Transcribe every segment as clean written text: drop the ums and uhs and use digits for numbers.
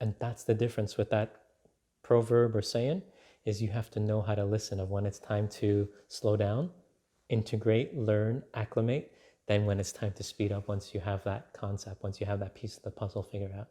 And that's the difference with that proverb or saying, is you have to know how to listen of when it's time to slow down, integrate, learn, acclimate, then when it's time to speed up once you have that concept, once you have that piece of the puzzle figured out.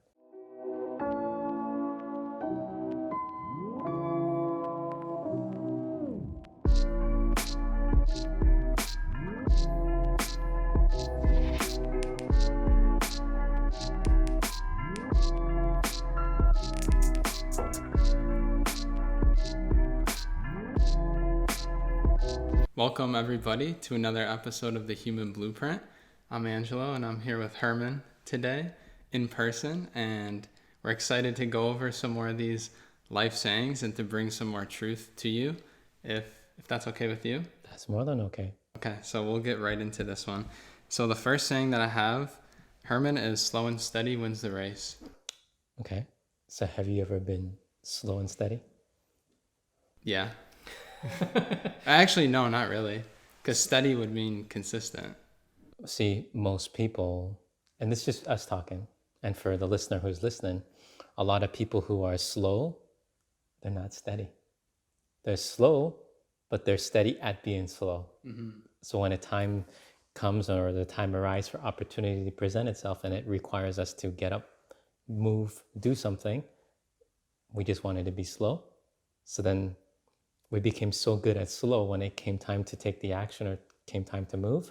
Welcome everybody to another episode of The Human Blueprint. I'm Angelo and I'm here with Herman today in person, and we're excited to go over some more of these life sayings and to bring some more truth to you, if that's okay with you. That's more than okay. Okay, so we'll get right into this one. So the first saying that I have, Herman, is slow and steady wins the race. Okay. So have you ever been slow and steady? Yeah. Actually, no, not really. Because steady would mean consistent. See, most people, and this is just us talking, and for the listener who's listening, a lot of people who are slow, they're not steady. They're slow, but they're steady at being slow. Mm-hmm. So when a time comes or the time arrives for opportunity to present itself and it requires us to get up, move, do something, we just wanted to be slow. So then we became so good at slow when it came time to take the action or came time to move.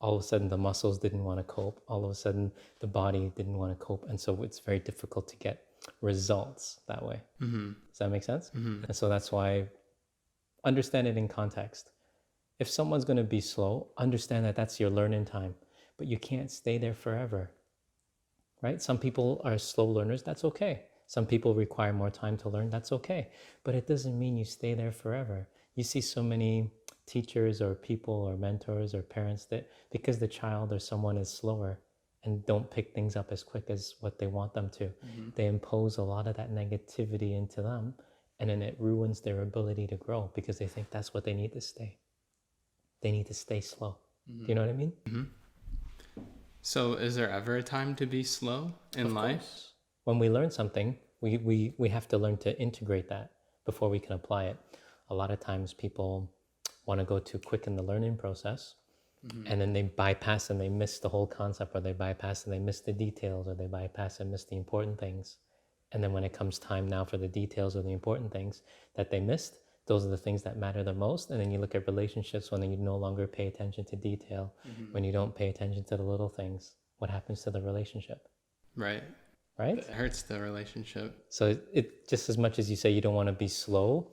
All of a sudden the muscles didn't want to cope. All of a sudden the body didn't want to cope. And so it's very difficult to get results that way. Mm-hmm. Does that make sense? Mm-hmm. And so that's why understand it in context. If someone's going to be slow, understand that that's your learning time, but you can't stay there forever, right? Some people are slow learners. That's okay. Some people require more time to learn. That's okay. But it doesn't mean you stay there forever. You see so many teachers or people or mentors or parents that because the child or someone is slower and don't pick things up as quick as what they want them to, they impose a lot of that negativity into them, and then it ruins their ability to grow because they think that's what they need to stay. They need to stay slow. Do you know what I mean? Mm-hmm. So is there ever a time to be slow in life? Course. When we learn something, we have to learn to integrate that before we can apply it. A lot of times people want to go too quick in the learning process, and then they bypass and they miss the whole concept, or they bypass and they miss the details, or they bypass and miss the important things. And then when it comes time now for the details or the important things that they missed, those are the things that matter the most. And then you look at relationships when you no longer pay attention to detail, when you don't pay attention to the little things, what happens to the relationship? Right? It hurts the relationship. So it just as much as you say you don't want to be slow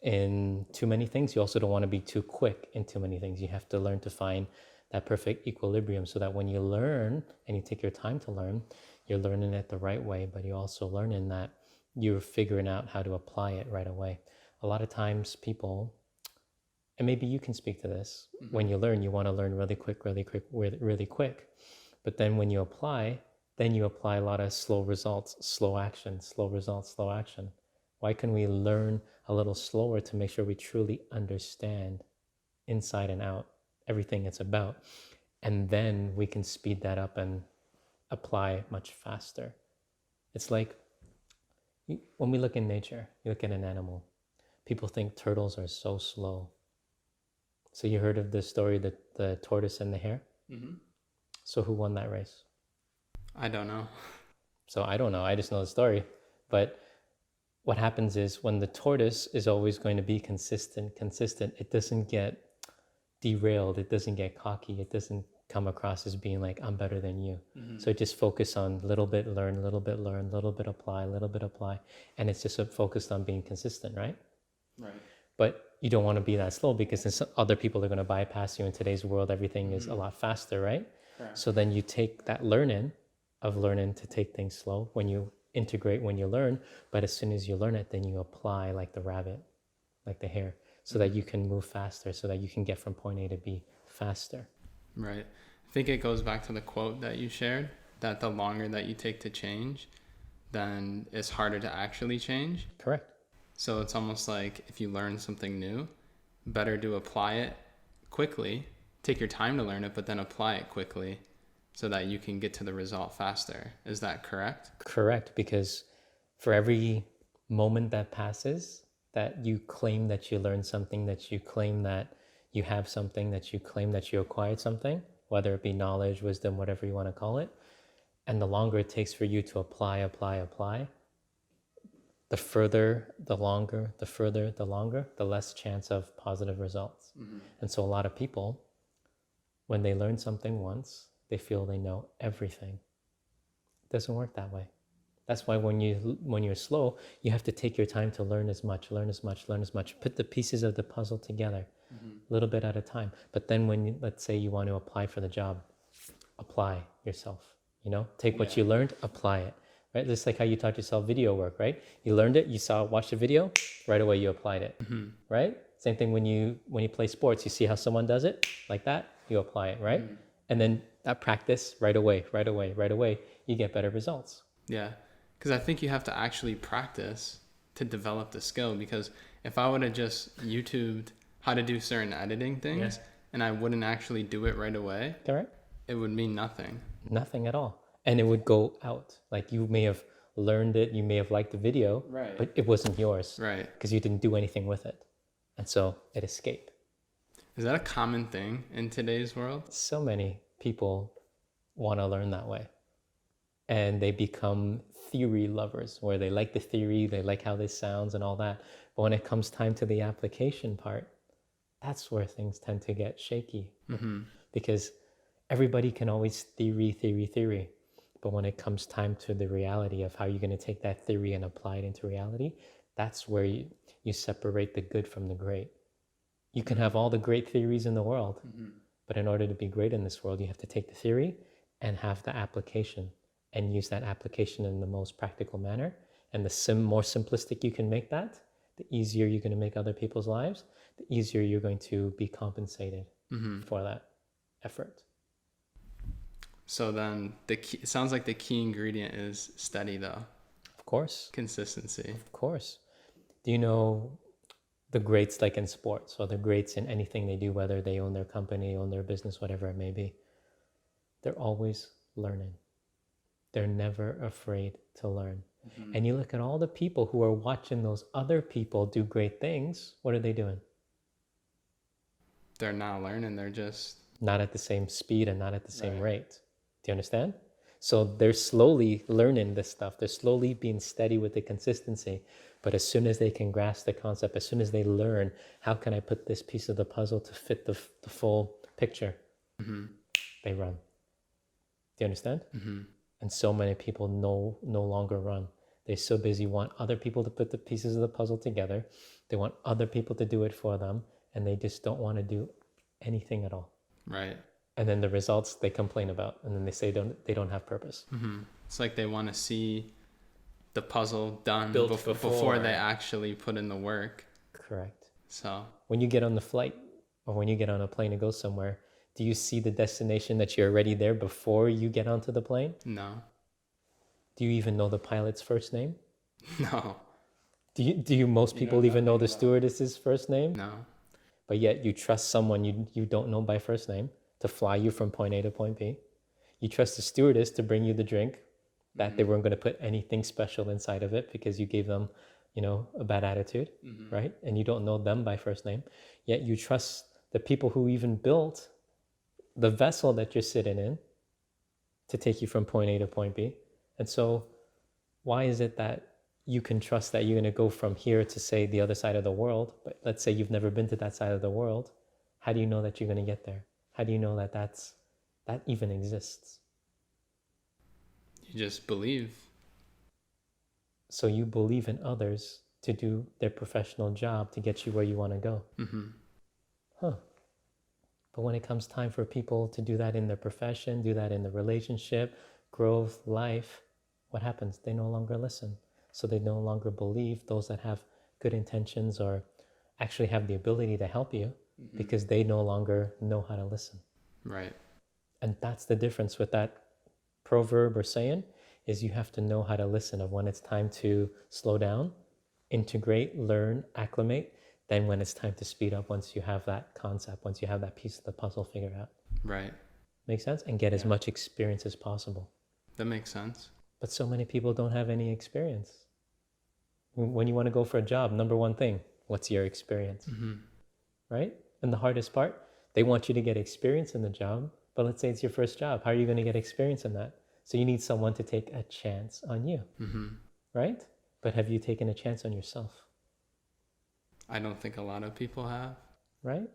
in too many things, you also don't want to be too quick in too many things. You have to learn to find that perfect equilibrium so that when you learn and you take your time to learn, you're learning it the right way, but you're also learning that you're figuring out how to apply it right away. A lot of times people, and maybe you can speak to this, when you learn, you want to learn really quick. But then when you apply, then you apply a lot of slow results, slow action, slow results, slow action. Why can we learn a little slower to make sure we truly understand inside and out everything it's about? And then we can speed that up and apply much faster. It's like when we look in nature, you look at an animal, people think turtles are so slow. So you heard of the story, the tortoise and the hare? Mm-hmm. So who won that race? I don't know. So I don't know. I just know the story. But what happens is when the tortoise is always going to be consistent, it doesn't get derailed. It doesn't get cocky. It doesn't come across as being like, I'm better than you. Mm-hmm. So it just focus on little bit, learn, little bit, learn, little bit, apply, little bit, apply. And it's just focused on being consistent, right? Right. But you don't want to be that slow because other people are going to bypass you. In today's world, everything is a lot faster, right? Correct. So then you take that learning to take things slow when you integrate, when you learn, but as soon as you learn it, then you apply like the rabbit, like the hare, so that you can move faster, so that you can get from point A to B faster. Right. I think it goes back to the quote that you shared, that the longer that you take to change, then it's harder to actually change. Correct. So it's almost like if you learn something new, better to apply it quickly, take your time to learn it, but then apply it quickly, so that you can get to the result faster. Is that correct? Correct, because For every moment that passes, that you claim that you learned something, that you claim that you have something, that you claim that you acquired something, whether it be knowledge, wisdom, whatever you want to call it, and the longer it takes for you to apply, the further, the longer, the further, the longer, the less chance of positive results. And so a lot of people, when they learn something once, they feel they know everything. It doesn't work that way. That's why when you're slow, you have to take your time to learn as much, put the pieces of the puzzle together, a little bit at a time. But then when you, let's say you want to apply for the job, apply yourself, take what you learned, apply it, right? Just like how you taught yourself video work, right? You learned it, watched the video, right away you applied it, right? Same thing when you play sports, you see how someone does it, like that, you apply it, right? And then that practice right away, you get better results. Yeah, because I think you have to actually practice to develop the skill, because if I would have just YouTubed how to do certain editing things and I wouldn't actually do it right away, correct, it would mean nothing. Nothing at all. And it would go out. Like you may have learned it, you may have liked the video, right, but it wasn't yours, right? Because you didn't do anything with it. And so it escaped. Is that a common thing in today's world? So many people want to learn that way. And they become theory lovers, where they like the theory, they like how this sounds and all that. But when it comes time to the application part, that's where things tend to get shaky. Because everybody can always theory. But when it comes time to the reality of how you're going to take that theory and apply it into reality, that's where you separate the good from the great. You can have all the great theories in the world, but in order to be great in this world, you have to take the theory and have the application and use that application in the most practical manner. And the more simplistic you can make that, the easier you're going to make other people's lives, the easier you're going to be compensated for that effort. So then it sounds like the key ingredient is steady, though. Of course. Consistency. Of course. Do you know the greats, like in sports, or the greats in anything they do, whether they own their company, own their business, whatever it may be? They're always learning. They're never afraid to learn. And you look at all the people who are watching those other people do great things. What are they doing? They're not learning. They're just not at the same speed and not at the same rate. Do you understand? So they're slowly learning this stuff. They're slowly being steady with the consistency. But as soon as they can grasp the concept, as soon as they learn, how can I put this piece of the puzzle to fit the full picture? They run. Do you understand? And so many people no longer run. They're so busy, want other people to put the pieces of the puzzle together. They want other people to do it for them. And they just don't want to do anything at all. Right. And then the results they complain about. And then they say they don't have purpose. It's like they want to see the puzzle done before they actually put in the work. Correct. So when you get on the flight or when you get on a plane to go somewhere, do you see the destination that you're already there before you get onto the plane? No. Do you even know the pilot's first name? No. Do most people even know the stewardess's first name? No. But yet you trust someone you don't know by first name to fly you from point A to point B. You trust the stewardess to bring you the drink that they weren't going to put anything special inside of it because you gave them, a bad attitude, right? And you don't know them by first name. Yet you trust the people who even built the vessel that you're sitting in to take you from point A to point B. And so why is it that you can trust that you're going to go from here to, say, the other side of the world, but let's say you've never been to that side of the world? How do you know that you're going to get there? How do you know that that even exists? You just believe. So you believe in others to do their professional job to get you where you want to go. But when it comes time for people to do that in their profession, do that in the relationship, growth, life, what happens? They no longer listen. So they no longer believe those that have good intentions or actually have the ability to help you because they no longer know how to listen. Right. And that's the difference with that proverb or saying, is you have to know how to listen of when it's time to slow down, integrate, learn, acclimate, then when it's time to speed up once you have that concept, once you have that piece of the puzzle figured out. Right. Make sense? And get as much experience as possible. That makes sense. But so many people don't have any experience. When you want to go for a job, number one thing, what's your experience? Right? And the hardest part, they want you to get experience in the job, but let's say it's your first job. How are you going to get experience in that? So you need someone to take a chance on you, right? But have you taken a chance on yourself? I don't think a lot of people have. Right?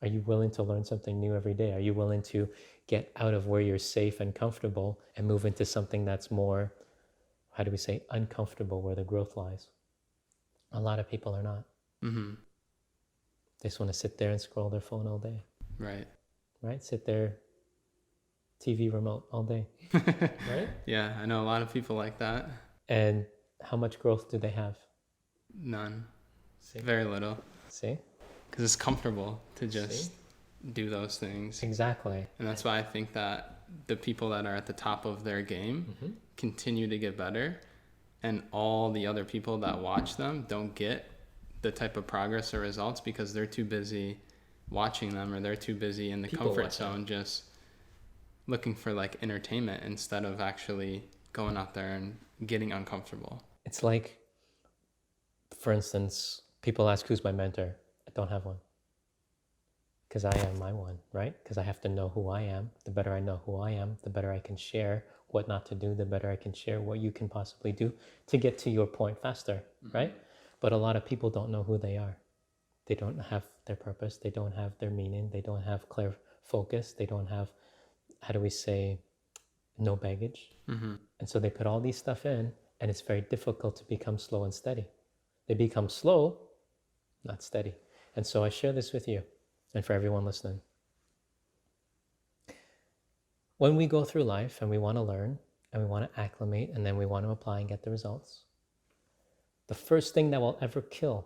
Are you willing to learn something new every day? Are you willing to get out of where you're safe and comfortable and move into something that's more, how do we say, uncomfortable, where the growth lies? A lot of people are not. They just want to sit there and scroll their phone all day. Right. Right? Sit there, TV remote all day. Right? Yeah, I know a lot of people like that. And how much growth do they have? None. See? Very little. See? Because it's comfortable to just do those things. Exactly. And that's why I think that the people that are at the top of their game continue to get better, and all the other people that watch them don't get the type of progress or results because they're too busy watching them, or they're too busy in the comfort zone just looking for like entertainment instead of actually going out there and getting uncomfortable. It's like, for instance, people ask, who's my mentor? I don't have one. Because I am my one, right? Because I have to know who I am. The better I know who I am, the better I can share what not to do, the better I can share what you can possibly do to get to your point faster, right? But a lot of people don't know who they are. They don't have their purpose. They don't have their meaning. They don't have clear focus. They don't have, how do we say, no baggage. And so they put all these stuff in, and it's very difficult to become slow and steady. They become slow, not steady. And so I share this with you and for everyone listening. When we go through life and we want to learn and we want to acclimate and then we want to apply and get the results, the first thing that will ever kill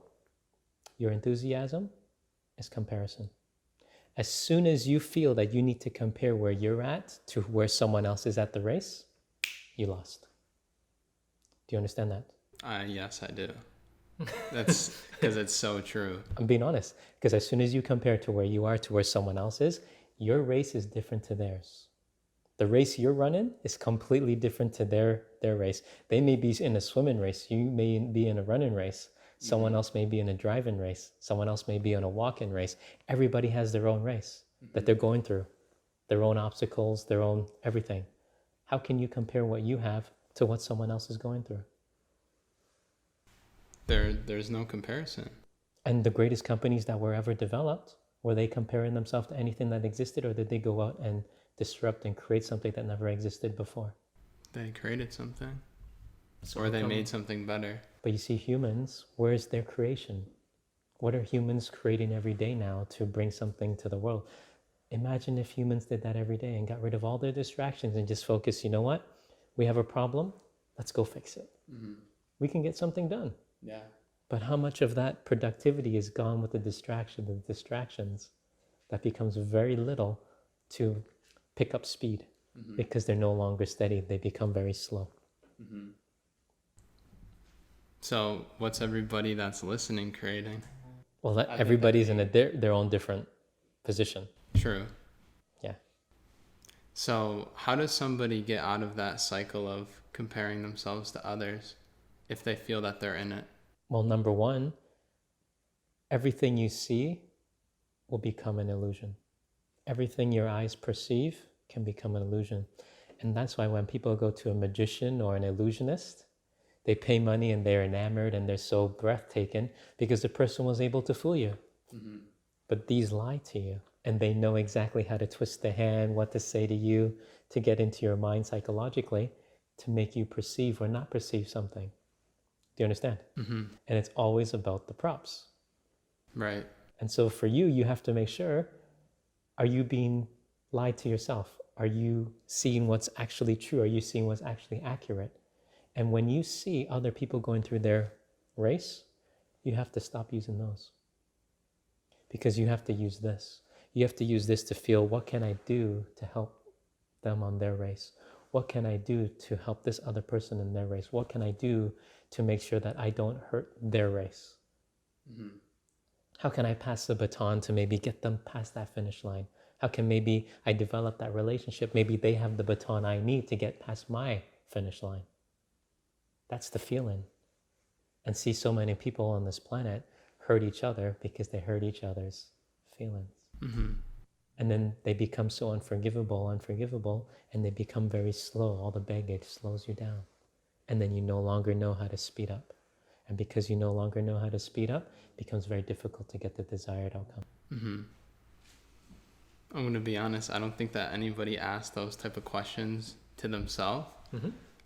your enthusiasm is comparison. As soon as you feel that you need to compare where you're at to where someone else is at the race, you lost. Do you understand that? Yes, I do. That's because it's so true. I'm being honest, because as soon as you compare to where you are to where someone else is, your race is different to theirs. The race you're running is completely different to their race. They may be in a swimming race. You may be in a running race. Someone else may be in a driving race. Someone else may be in a walking race. Everybody has their own race that they're going through, their own obstacles, their own everything. How can you compare what you have to what someone else is going through? There's no comparison. And the greatest companies that were ever developed, were they comparing themselves to anything that existed, or did they go out and disrupt and create something that never existed before? They created something. Or they made something better. But you see, humans, where's their creation? What are humans creating every day now to bring something to the world? Imagine if humans did that every day and got rid of all their distractions and just focus, you know what? We have a problem, let's go fix it. We can get something done. Yeah. But how much of that productivity is gone with the distractions? That becomes very little to pick up speed because they're no longer steady. They become very slow. So what's everybody that's listening creating? Well, everybody's in their own different position. True. Yeah. So how does somebody get out of that cycle of comparing themselves to others if they feel that they're in it? Well, number one, everything you see will become an illusion. Everything your eyes perceive can become an illusion. And that's why when people go to a magician or an illusionist, they pay money and they're enamored and they're so breathtaking because the person was able to fool you. But these lie to you, and they know exactly how to twist the hand, what to say to you, to get into your mind psychologically, to make you perceive or not perceive something. Do you understand? And it's always about the props. Right. And so for you, you have to make sure, are you being lied to yourself? Are you seeing what's actually true? Are you seeing what's actually accurate? And when you see other people going through their race, you have to stop using those. Because you have to use this. You have to use this to feel, what can I do to help them on their race? What can I do to help this other person in their race? What can I do to make sure that I don't hurt their race? How can I pass the baton to maybe get them past that finish line? How can maybe I develop that relationship? Maybe they have the baton I need to get past my finish line. That's the feeling. and see so many people on this planet hurt each other because they hurt each other's feelings. And then they become so unforgivable, and they become very slow. All the baggage slows you down. And then you no longer know how to speed up. And because you no longer know how to speed up, it becomes very difficult to get the desired outcome. I'm going to be honest, I don't think that anybody asks those type of questions to themselves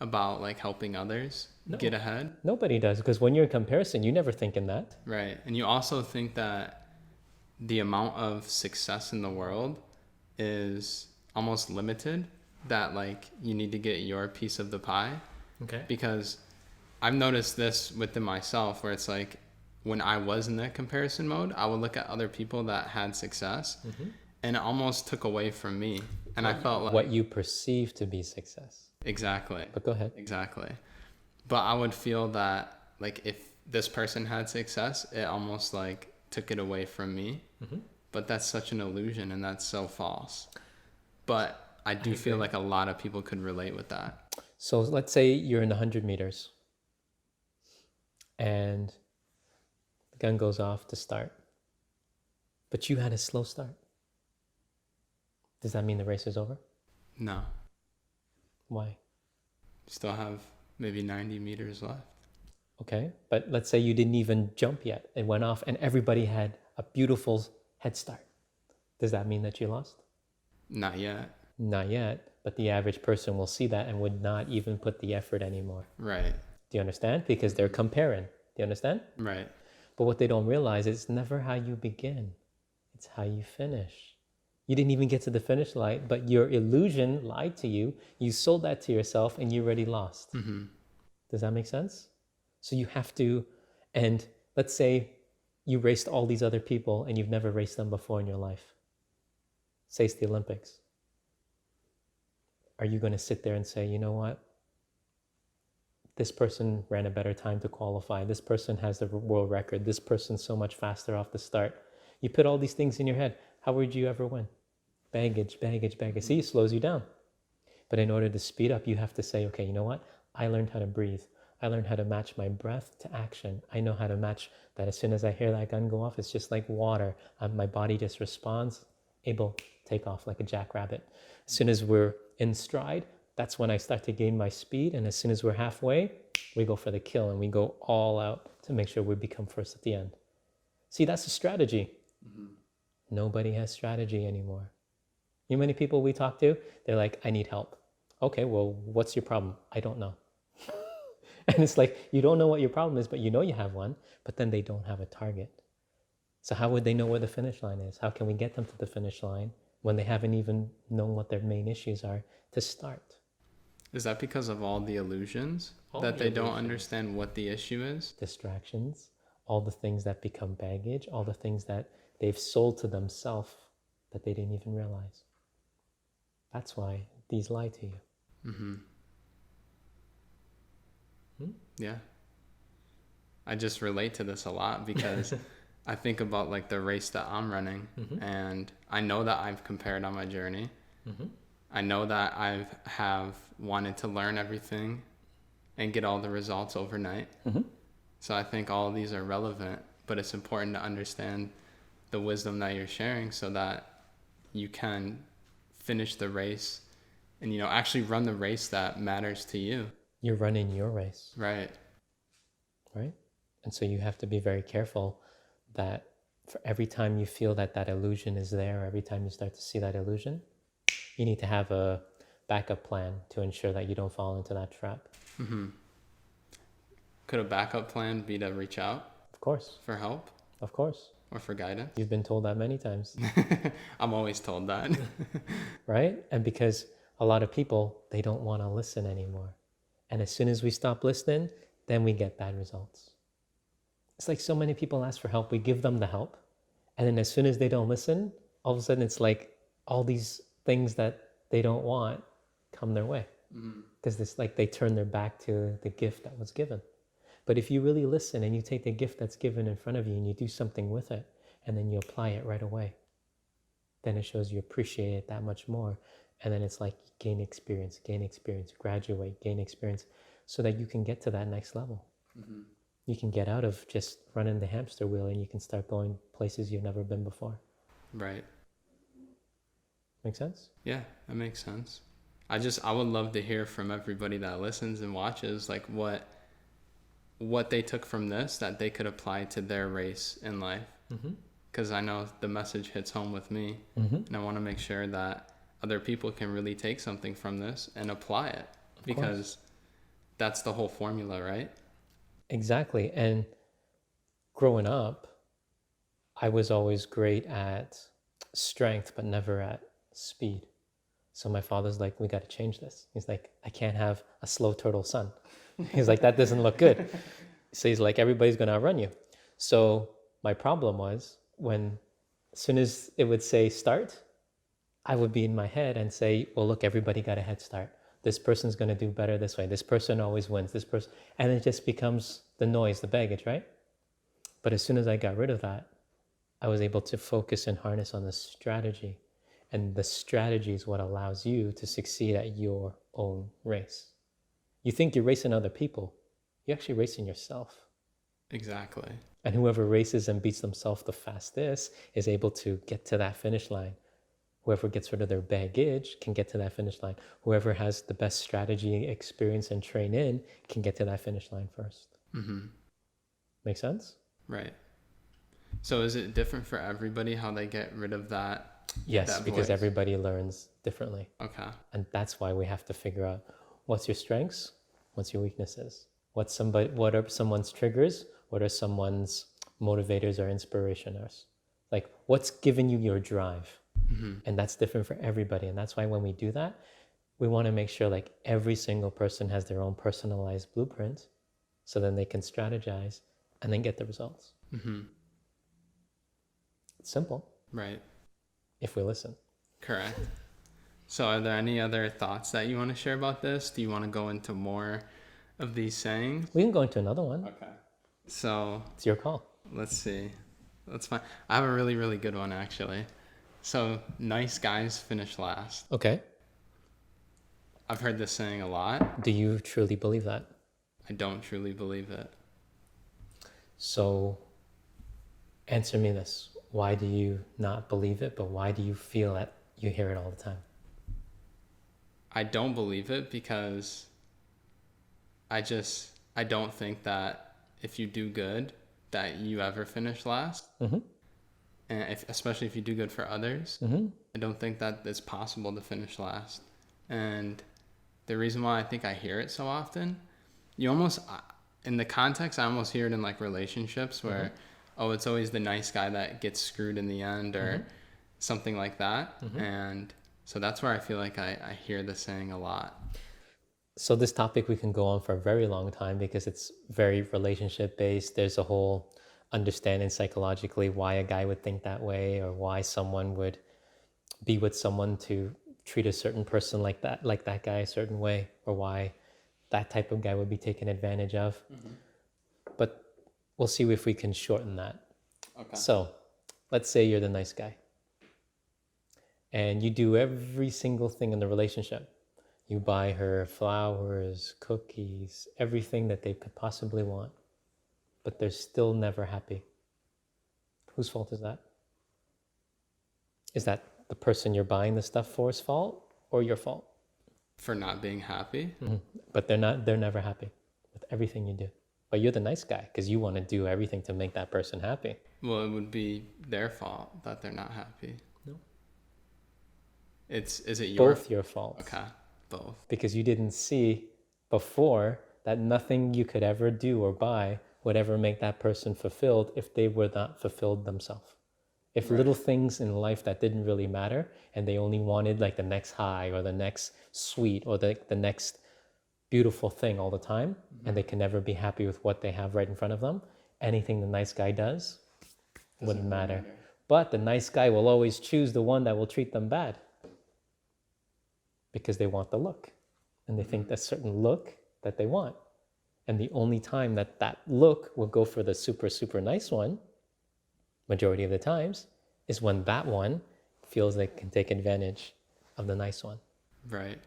about like helping others get ahead. Nobody does, because when you're in comparison, you never think in that. Right. And you also think that the amount of success in the world is almost limited, that like you need to get your piece of the pie. Okay. Because I've noticed this within myself, where it's like when I was in that comparison mode, I would look at other people that had success and it almost took away from me. And I felt like what you perceive to be success. Exactly. But go ahead. Exactly. But I would feel that like if this person had success, it almost like took it away from me. But that's such an illusion, and that's so false. But I do feel like a lot of people could relate with that. So let's say you're in 100 meters and the gun goes off to start, but you had a slow start. Does that mean the race is over? No. Why? Still have maybe 90 meters left. Okay, but let's say you didn't even jump yet. It went off and everybody had a beautiful head start. Does that mean that you lost? Not yet. Not yet, but the average person will see that and would not even put the effort anymore. Right. Do you understand? Because they're comparing. Do you understand? Right. But what they don't realize is it's never how you begin. It's how you finish. You didn't even get to the finish line, but your illusion lied to you. You sold that to yourself and you already lost. Does that make sense? So you have to, and let's say you raced all these other people and you've never raced them before in your life. Say it's the Olympics. Are you going to sit there and say, you know what? This person ran a better time to qualify. This person has the world record. This person's so much faster off the start. You put all these things in your head. How would you ever win? Baggage, baggage, baggage. See, it slows you down. But in order to speed up, you have to say, okay, you know what? I learned how to breathe. I learned how to match my breath to action. I know how to match that. As soon as I hear that gun go off, it's just like water. My body just responds, able to take off like a jackrabbit. As soon as we're in stride, that's when I start to gain my speed. And as soon as we're halfway, we go for the kill and we go all out to make sure we become first at the end. See, that's a strategy. Nobody has strategy anymore. You know how many people we talk to? They're like, I need help. Okay, well, what's your problem? I don't know. And it's like, you don't know what your problem is, but you know you have one, but then they don't have a target. So how would they know where the finish line is? How can we get them to the finish line when they haven't even known what their main issues are to start? Is that because of all the illusions that they don't understand what the issue is? Distractions, all the things that become baggage, all the things that they've sold to themselves that they didn't even realize. That's why these lie to you. Yeah. I just relate to this a lot because I think about like the race that I'm running and I know that I've compared on my journey. I know that I have wanted to learn everything and get all the results overnight. So I think all of these are relevant, but it's important to understand the wisdom that you're sharing so that you can finish the race and, you know, actually run the race that matters to you. You're running your race. Right. Right? And so you have to be very careful that for every time you feel that that illusion is there, every time you start to see that illusion, you need to have a backup plan to ensure that you don't fall into that trap. Could a backup plan be to reach out? Of course. For help? Of course. Or for guidance? You've been told that many times. I'm always told that. Right? And because a lot of people, they don't want to listen anymore. And as soon as we stop listening, then we get bad results. It's like so many people ask for help. We give them the help. And then as soon as they don't listen, all of a sudden it's like all these things that they don't want come their way. Because it's like they turn their back to the gift that was given. But if you really listen and you take the gift that's given in front of you and you do something with it, and then you apply it right away, then it shows you appreciate it that much more. And then it's like gain experience, graduate, gain experience, so that you can get to that next level. you can get out of just running the hamster wheel and you can start going places you've never been before. Right. Make sense? Yeah, that makes sense. I would love to hear from everybody that listens and watches, like what they took from this that they could apply to their race in life. Because I know the message hits home with me, and I want to make sure that other people can really take something from this and apply it, because that's the whole formula, right? Exactly. And growing up, I was always great at strength, but never at speed. So my father's like, we got to change this. He's like, I can't have a slow turtle son. He's like, that doesn't look good. So he's like, everybody's going to outrun you. So my problem was when, as soon as it would say start, I would be in my head and say, well, look, everybody got a head start. This person's going to do better this way. This person always wins. This person, and it just becomes the noise, the baggage, right? But as soon as I got rid of that, I was able to focus and harness on the strategy. And the strategy is what allows you to succeed at your own race. You think you're racing other people. You're actually racing yourself. Exactly. And whoever races and beats themselves the fastest is able to get to that finish line. Whoever gets rid of their baggage can get to that finish line. Whoever has the best strategy, experience, and train in can get to that finish line first. Make sense? Right. So is it different for everybody how they get rid of that? Yes, that because voice? everybody learns differently. Okay. And that's why we have to figure out what's your strengths, what's your weaknesses, what are someone's triggers, what are someone's motivators or inspirationers. Like what's giving you your drive. And that's different for everybody. And that's why when we do that, we want to make sure like every single person has their own personalized blueprint, so then they can strategize and then get the results. It's simple. Right. If we listen. Correct. So are there any other thoughts that you want to share about this? Do you want to go into more of these sayings? We can go into another one. Okay. So It's your call. let's see. That's fine. I have a really, really good one, actually. So nice guys finish last. Okay. I've heard this saying a lot. Do you truly believe that? I don't truly believe it. So answer me this. Why do you not believe it, but why do you feel that you hear it all the time? I don't believe it because I don't think that if you do good, that you ever finish last. And especially if you do good for others, I don't think that it's possible to finish last. And the reason why I think I hear it so often, you almost, in the context, I almost hear it in like relationships where, oh, it's always the nice guy that gets screwed in the end or something like that. And so that's where I feel like I hear the saying a lot. So this topic we can go on for a very long time because it's very relationship based. There's a whole understanding psychologically why a guy would think that way or why someone would be with someone to treat a certain person like that guy a certain way, or why that type of guy would be taken advantage of. But we'll see if we can shorten that. Okay. So let's say you're the nice guy and you do every single thing in the relationship. You buy her flowers, cookies, everything that they could possibly want, but they're still never happy. Whose fault is that? Is that the person you're buying the stuff for's fault or your fault? For not being happy? But they're never happy with everything you do. But you're the nice guy because you want to do everything to make that person happy. Well, it would be their fault that they're not happy. No. Is it your Both your fault. Okay, both. Because you didn't see before that nothing you could ever do or buy would ever make that person fulfilled if they were not fulfilled themselves. If little things in life that didn't really matter and they only wanted like the next high or the next sweet or the next beautiful thing all the time, and they can never be happy with what they have right in front of them, anything the nice guy does wouldn't matter. But the nice guy will always choose the one that will treat them bad because they want the look and they think that certain look that they want. And the only time that that look will go for the super, super nice one, majority of the times, is when that one feels like it can take advantage of the nice one. Right.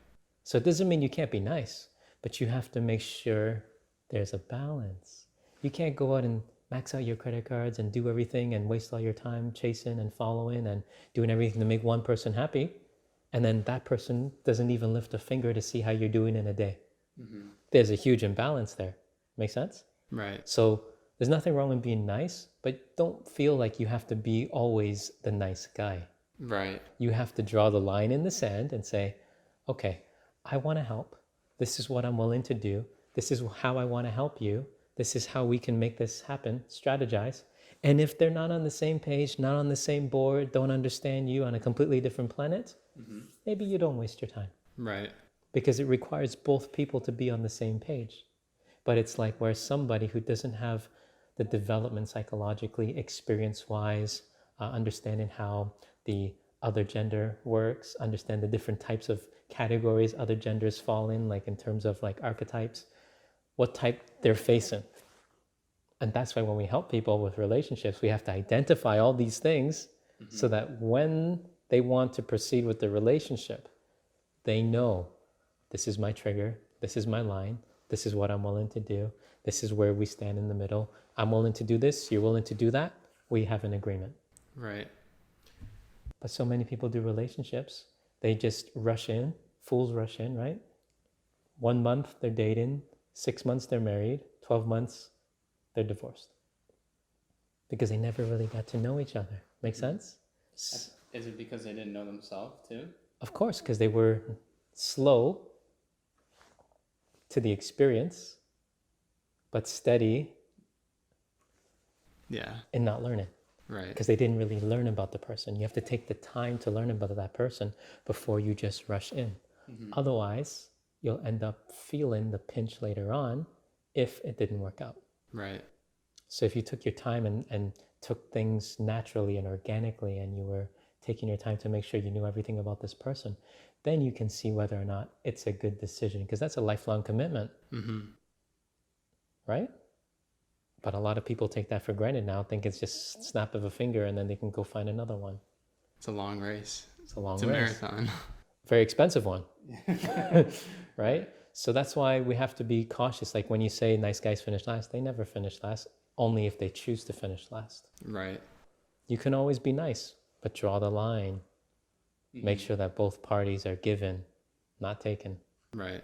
So it doesn't mean you can't be nice, but you have to make sure there's a balance. You can't go out and max out your credit cards and do everything and waste all your time chasing and following and doing everything to make one person happy. And then that person doesn't even lift a finger to see how you're doing in a day. There's a huge imbalance there. Make sense? Right. So there's nothing wrong with being nice, but don't feel like you have to be always the nice guy. Right. You have to draw the line in the sand and say, okay, I want to help. This is what I'm willing to do. This is how I want to help you. This is how we can make this happen. Strategize. And if they're not on the same page, not on the same board, don't understand you on a completely different planet, maybe you don't waste your time. Right. Because it requires both people to be on the same page. But it's like where somebody who doesn't have the development psychologically, experience-wise, understanding how the other gender works, understand the different types of categories other genders fall in, like in terms of like archetypes, what type they're facing. And that's why when we help people with relationships, we have to identify all these things so that when they want to proceed with the relationship, they know this is my trigger, this is my line, this is what I'm willing to do, this is where we stand in the middle. I'm willing to do this, you're willing to do that, we have an agreement. Right. But so many people do relationships, they just rush in, fools rush in, right? 1 month they're dating, 6 months they're married, 12 months they're divorced. Because they never really got to know each other. Make sense? Is it because they didn't know themselves too? Of course, because they were slow to the experience, but steady in not learning. Right. Because they didn't really learn about the person. You have to take the time to learn about that person before you just rush in. Otherwise, you'll end up feeling the pinch later on if it didn't work out. Right. So if you took your time and took things naturally and organically, and you were taking your time to make sure you knew everything about this person, then you can see whether or not it's a good decision, because that's a lifelong commitment. Right? But a lot of people take that for granted now, think it's just snap of a finger and then they can go find another one. It's a long race. It's a long race. It's a marathon. Very expensive one. Right? So that's why we have to be cautious. Like when you say nice guys finish last, they never finish last, only if they choose to finish last. Right. You can always be nice, but draw the line. Make sure that both parties are given, not taken. Right.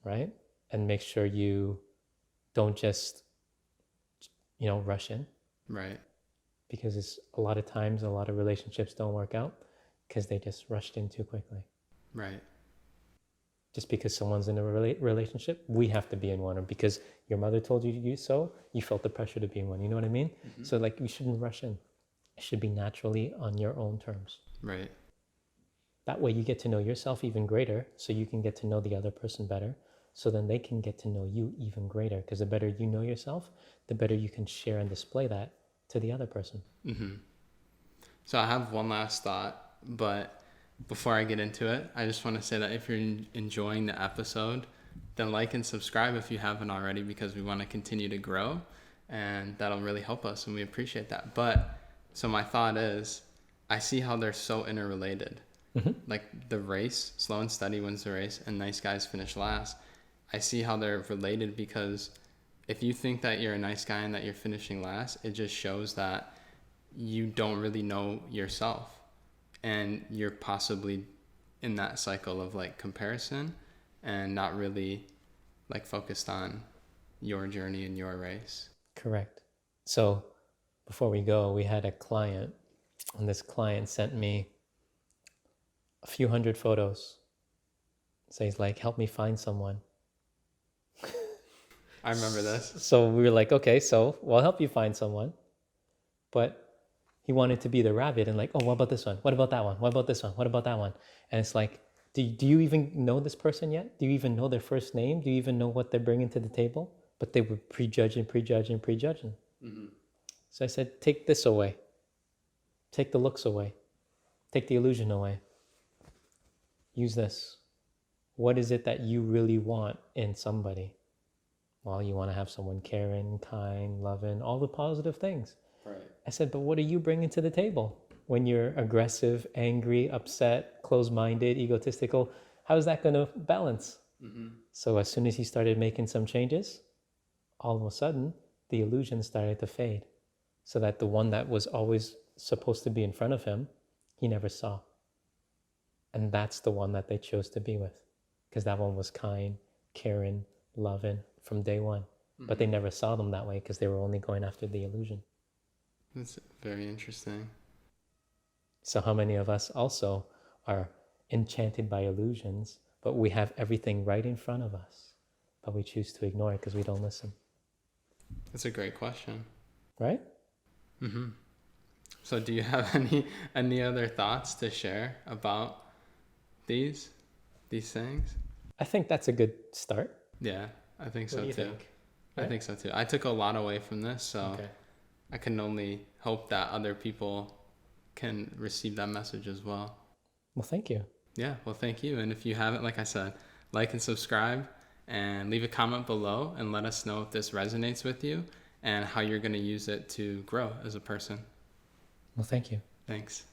Right? And make sure you don't just, rush in. Right. Because it's a lot of times, a lot of relationships don't work out because they just rushed in too quickly. Right. Just because someone's in a relationship, we have to be in one. Or because your mother told you to do so, you felt the pressure to be in one. You know what I mean? So like, you shouldn't rush in. It should be naturally on your own terms. Right. That way you get to know yourself even greater, so you can get to know the other person better, so then they can get to know you even greater. Because the better you know yourself, the better you can share and display that to the other person. So I have one last thought, but before I get into it, I just want to say that if you're enjoying the episode, then like and subscribe if you haven't already, because we want to continue to grow, and that'll really help us, and we appreciate that. But so my thought is, I see how they're so interrelated. Like the race, slow and steady wins the race, and nice guys finish last. I see how they're related, because if you think that you're a nice guy and that you're finishing last, it just shows that you don't really know yourself, and you're possibly in that cycle of like comparison and not really like focused on your journey and your race. Correct. So before we go, we had a client, and this client sent me a few hundred photos. So he's like, help me find someone. I remember this. So we were like, okay, so we'll help you find someone. But he wanted to be the rabbit and like, oh, what about this one? What about that one? What about this one? What about that one? And it's like, do you even know this person yet? Do you even know their first name? Do you even know what they're bringing to the table? But they were prejudging. So I said, take this away. Take the looks away. Take the illusion away. Use this. What is it that you really want in somebody? Well, you want to have someone caring, kind, loving, all the positive things. Right. I said, but what are you bringing to the table? When you're aggressive, angry, upset, closed-minded, egotistical, how is that going to balance? So as soon as he started making some changes, all of a sudden, the illusion started to fade, so that the one that was always supposed to be in front of him, he never saw. And that's the one that they chose to be with, because that one was kind, caring, loving from day one. But they never saw them that way because they were only going after the illusion. That's very interesting. So how many of us also are enchanted by illusions, but we have everything right in front of us, but we choose to ignore it because we don't listen? That's a great question. Right? So do you have any other thoughts to share about these things? I think that's a good start. Yeah, I think so What do you too. think? I Right? think so too. I took a lot away from this, so Okay. I can only hope that other people can receive that message as well. Well, thank you. Yeah, well, thank you. And if you haven't, like I said, like and subscribe and leave a comment below and let us know if this resonates with you and how you're going to use it to grow as a person. Well, thank you. Thanks.